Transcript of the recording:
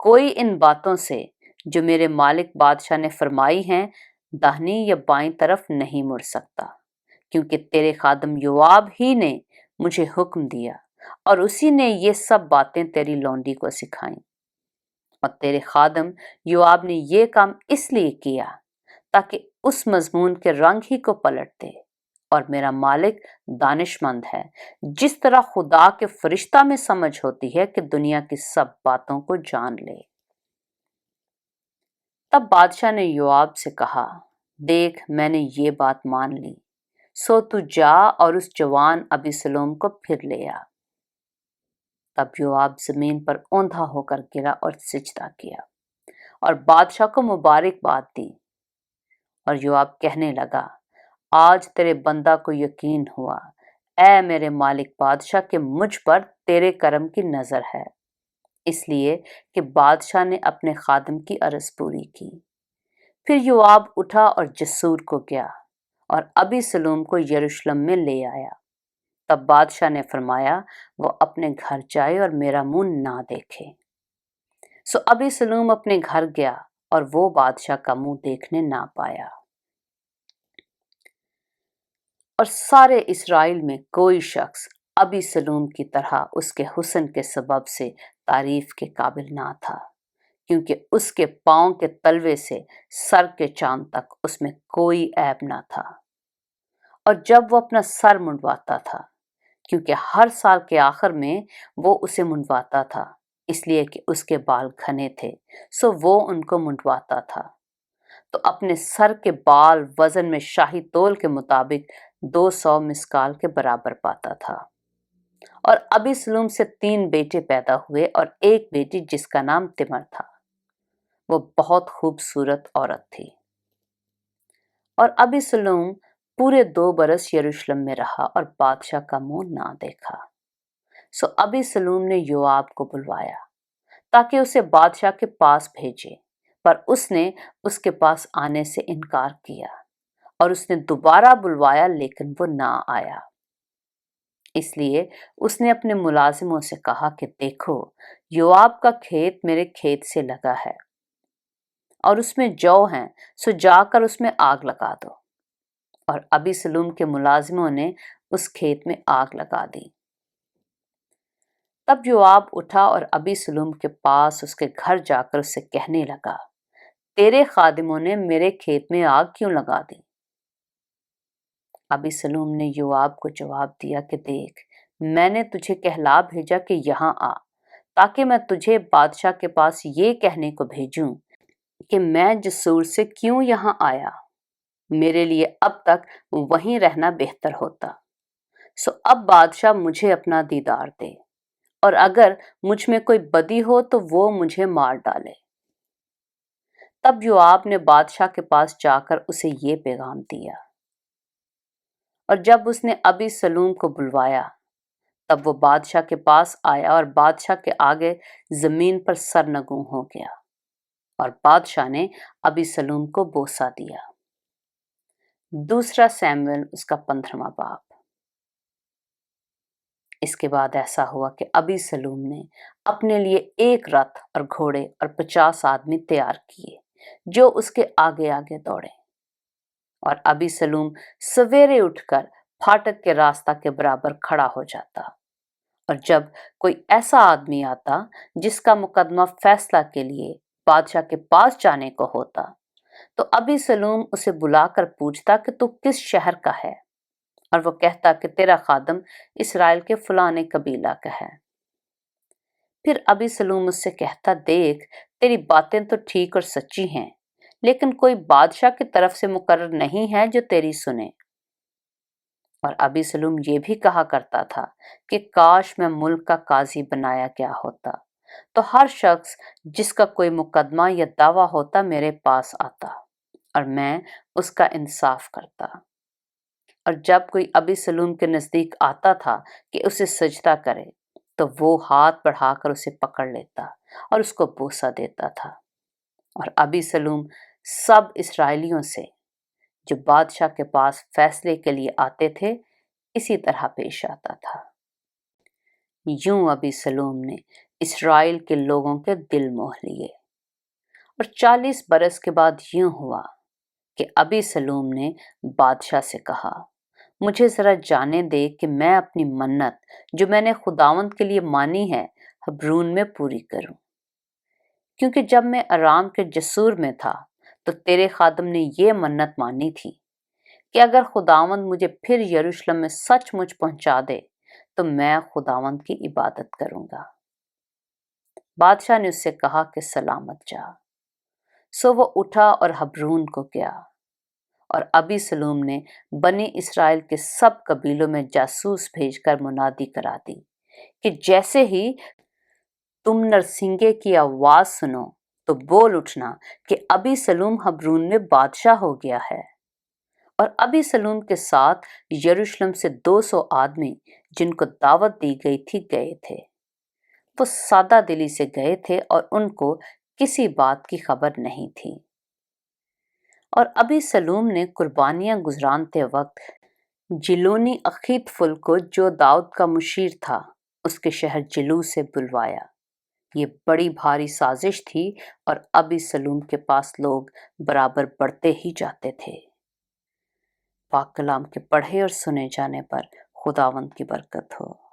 کوئی ان باتوں سے جو میرے مالک بادشاہ نے فرمائی ہیں داہنی یا بائیں طرف نہیں مڑ سکتا، کیونکہ تیرے خادم یوآب ہی نے مجھے حکم دیا اور اسی نے یہ سب باتیں تیری لونڈی کو سکھائیں۔ اور تیرے خادم یوآب نے یہ کام اس لیے کیا تاکہ اس مضمون کے رنگ ہی کو پلٹ دے، اور میرا مالک دانش مند ہے، جس طرح خدا کے فرشتہ میں سمجھ ہوتی ہے کہ دنیا کی سب باتوں کو جان لے۔ تب بادشاہ نے یوآب سے کہا، دیکھ میں نے یہ بات مان لی، سو تو جا اور اس جوان ابیسلوم کو پھر لے آ۔ تب یوآب زمین پر اوندھا ہو کر گرا اور سجدہ کیا اور بادشاہ کو مبارکباد دی۔ اور یوآب کہنے لگا، آج تیرے بندہ کو یقین ہوا، اے میرے مالک بادشاہ، کہ مجھ پر تیرے کرم کی نظر ہے، اس لیے کہ بادشاہ نے اپنے خادم کی عرض پوری کی۔ پھر یوآب اٹھا اور جسور کو گیا اور ابیسلوم کو یروشلم میں لے آیا۔ تب بادشاہ نے فرمایا، وہ اپنے گھر جائے اور میرا منہ نہ دیکھے۔ سو ابیسلوم اپنے گھر گیا اور وہ بادشاہ کا منہ دیکھنے نہ پایا۔ اور سارے اسرائیل میں کوئی شخص ابیسلوم کی طرح اس کے حسن کے سبب سے تعریف کے قابل نہ تھا، کیونکہ اس کے پاؤں کے تلوے سے سر کے چاند تک اس میں کوئی عیب نہ تھا۔ اور جب وہ اپنا سر منڈواتا تھا، کیونکہ ہر سال کے آخر میں وہ اسے منڈواتا تھا، اس لیے کہ اس کے بال گھنے تھے، سو وہ ان کو منڈواتا تھا، تو اپنے سر کے بال وزن میں شاہی تول کے مطابق 200 مسکال کے برابر پاتا تھا۔ اور ابیسلوم سے 3 بیٹے پیدا ہوئے اور ایک بیٹی جس کا نام تمر تھا، وہ بہت خوبصورت عورت تھی۔ اور ابیسلوم پورے 2 برس یروشلم میں رہا اور بادشاہ کا منہ نہ دیکھا۔ سو ابیسلوم نے یوآب کو بلوایا تاکہ اسے بادشاہ کے پاس بھیجے، پر اس نے اس کے پاس آنے سے انکار کیا، اور اس نے دوبارہ بلوایا لیکن وہ نہ آیا۔ اس لیے اس نے اپنے ملازموں سے کہا کہ دیکھو، یوآب کا کھیت میرے کھیت سے لگا ہے اور اس میں جو ہیں، سو جا کر اس میں آگ لگا دو۔ اور ابیسلوم کے ملازموں نے اس کھیت میں آگ لگا دی۔ تب یوآب اٹھا اور ابیسلوم کے پاس اس کے گھر جا کر اسے کہنے لگا، تیرے خادموں نے میرے کھیت میں آگ کیوں لگا دی؟ ابیسلوم نے یوآب کو جواب دیا کہ دیکھ، میں نے تجھے کہلا بھیجا کہ یہاں آ، تاکہ میں تجھے بادشاہ کے پاس یہ کہنے کو بھیجوں کہ میں جسور سے کیوں یہاں آیا، میرے لیے اب تک وہیں رہنا بہتر ہوتا۔ سو اب بادشاہ مجھے اپنا دیدار دے، اور اگر مجھ میں کوئی بدی ہو تو وہ مجھے مار ڈالے۔ تب یوآب نے بادشاہ کے پاس جا کر اسے یہ پیغام دیا۔ اور جب اس نے ابیسلوم کو بلوایا، تب وہ بادشاہ کے پاس آیا اور بادشاہ کے آگے زمین پر سرنگوں ہو گیا، اور بادشاہ نے ابیسلوم کو بوسہ دیا۔ دوسرا سیموئیل اس کا 15واں باب۔ اس کے بعد ایسا ہوا کہ ابیسلوم نے اپنے لیے 1 رتھ اور گھوڑے اور 50 آدمی تیار کیے جو اس کے آگے آگے دوڑے۔ اور ابیسلوم سویرے اٹھ کر پھاٹک کے راستہ کے برابر کھڑا ہو جاتا، اور جب کوئی ایسا آدمی آتا جس کا مقدمہ فیصلہ کے لیے بادشاہ کے پاس جانے کو ہوتا، تو ابیسلوم اسے بلا کر پوچھتا کہ تو کس شہر کا ہے، اور وہ کہتا کہ تیرا خادم اسرائیل کے فلانے قبیلہ کا ہے۔ پھر ابیسلوم اس سے کہتا، دیکھ تیری باتیں تو ٹھیک اور سچی ہیں، لیکن کوئی بادشاہ کی طرف سے مقرر نہیں ہے جو تیری سنے۔ اور ابیسلوم یہ بھی کہا کرتا تھا کہ کاش میں ملک کا قاضی بنایا گیا ہوتا، تو ہر شخص جس کا کوئی مقدمہ یا دعویٰ ہوتا میرے پاس آتا، اور میں اس کا انصاف کرتا۔ اور جب کوئی ابیسلوم کے نزدیک آتا تھا کہ اسے سجدہ کرے، تو وہ ہاتھ بڑھا کر اسے پکڑ لیتا اور اس کو بوسہ دیتا تھا۔ اور ابیسلوم سب اسرائیلیوں سے جو بادشاہ کے پاس فیصلے کے لیے آتے تھے اسی طرح پیش آتا تھا۔ یوں ابیسلوم نے اسرائیل کے لوگوں کے دل موہ لیے۔ اور 40 برس کے بعد یوں ہوا کہ ابی سلوم نے بادشاہ سے کہا، مجھے ذرا جانے دے کہ میں اپنی منت جو میں نے خداوند کے لیے مانی ہے حبرون میں پوری کروں، کیونکہ جب میں ارام کے جسور میں تھا تو تیرے خادم نے یہ منت مانی تھی کہ اگر خداوند مجھے پھر یروشلم میں سچ مچ پہنچا دے تو میں خداوند کی عبادت کروں گا۔ بادشاہ نے اس سے کہا کہ سلامت جا۔ سو وہ اٹھا اور حبرون کو گیا، اور ابی سلوم نے بنی اسرائیل کے سب قبیلوں میں جاسوس بھیج کر منادی کرا دی کہ جیسے ہی تم نرسنگے کی آواز سنو تو بول اٹھنا کہ ابی سلوم حبرون میں بادشاہ ہو گیا ہے۔ اور ابی سلوم کے ساتھ یروشلم سے 200 آدمی جن کو دعوت دی گئی تھی گئے تھے۔ وہ سادہ دلی سے گئے تھے اور ان کو کسی بات کی خبر نہیں تھی۔ اور ابی سلوم نے قربانیاں گزرانتے وقت جلونی اخیت فل کو جو داؤد کا مشیر تھا اس کے شہر جلو سے بلوایا۔ یہ بڑی بھاری سازش تھی اور ابی سلوم کے پاس لوگ برابر بڑھتے ہی جاتے تھے۔ پاک کلام کے پڑھے اور سنے جانے پر خداوند کی برکت ہو۔